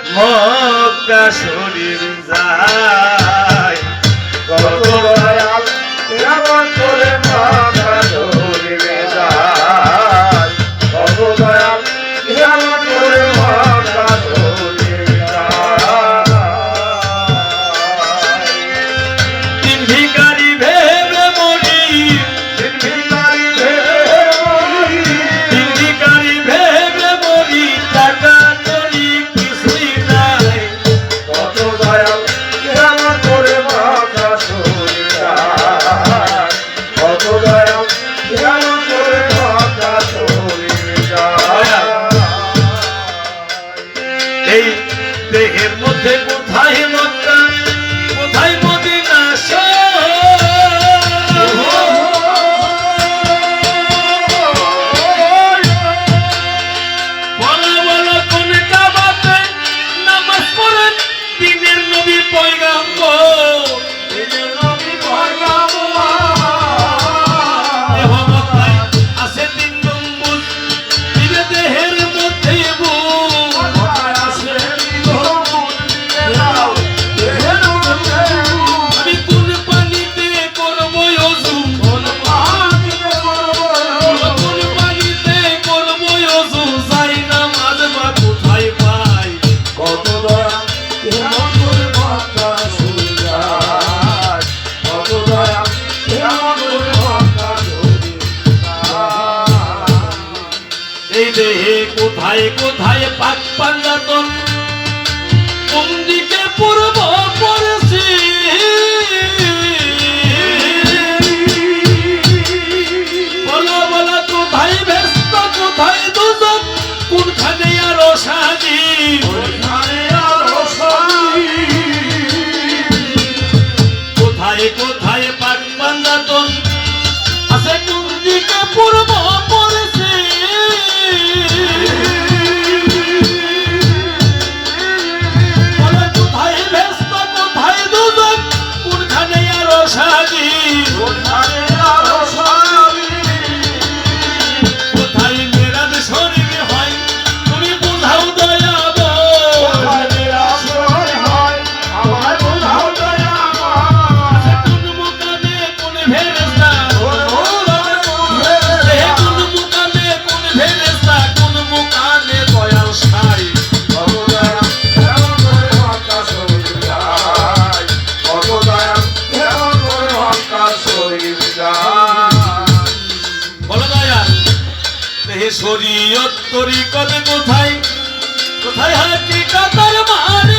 মক্কা শরীফ যায় কত দয়াল কেমন করে মক্কা শরীফ যায় কত দয়াল কেমন করে মক্কা শরীফ যায় তিন ভিখারি ভেবে মরি তিন ভিখারি ভেবে মরি তিন ভিখারি ভেবে মরি টাকা করি কিছুই নাই কত দয়াল কেমন করে মক্কা শরীফ যায় কত দয়াল কেমন করে মক্কা শরীফ যায় এই দেহের মধ্যে কোথায় মক্কা কোথায় মদিনা বলো বলো কোন কাবাতে নামাজ পড়েন দিনের নবী পয়গাম্বর দিনের নবী পয়গাম্বর দেহ মক্কায় আছে তিন গম্বুজ দিবে দেহের মধ্যে বুঝ মক্কায় আছে তিন গম্বুজ দেহের মধ্যে আমি কোন পানিতে করব ওযু কোন পানিতে করব কোন পানিতে করব ওযু যাই নামাজ বা কোথায় পাই কত দয়া কেমন করে মক্কা শরীফ যায় কত দয়া কেমন করে মক্কা শরীফ যায় এই দেহে কোথায় কোথায় পাক পাঞ্জাতন কোন দিকে পূর্ব পড়েছি বলো বলো কোথায় ব্যস্ত কোথায় দুজক কোনখানে আরো শাদি কোনখানে আরো শাদি কোথায় কোথায় পাক পাঞ্জাতন আছে কোন দিকে পূর্ব পড়েছি বলো কোথায় ব্যস্ত কোথায় দুজক কোনখানে আরো শাদি কোনখানে আরো শাদি কোথায় মেরাজ শরীফ হয় তুমি বুঝাও দয়াব কোথায় মেরাজ শরীফ হয় আমার বুঝাও দয়াব কোন মুকামে কোন ফেরেশতা কোন মুকামে কোন ফেরেশতা কোন মুকামে দয়াল সাই কত দয়া কেমন করে মক্কা শরীফ যায় কত দয়া কেমন করে মক্কা শরীফ যায় বলো দয়াল দেহে শরীয়ত তরিকত কোথায় কোথায় হাকিকতের মানে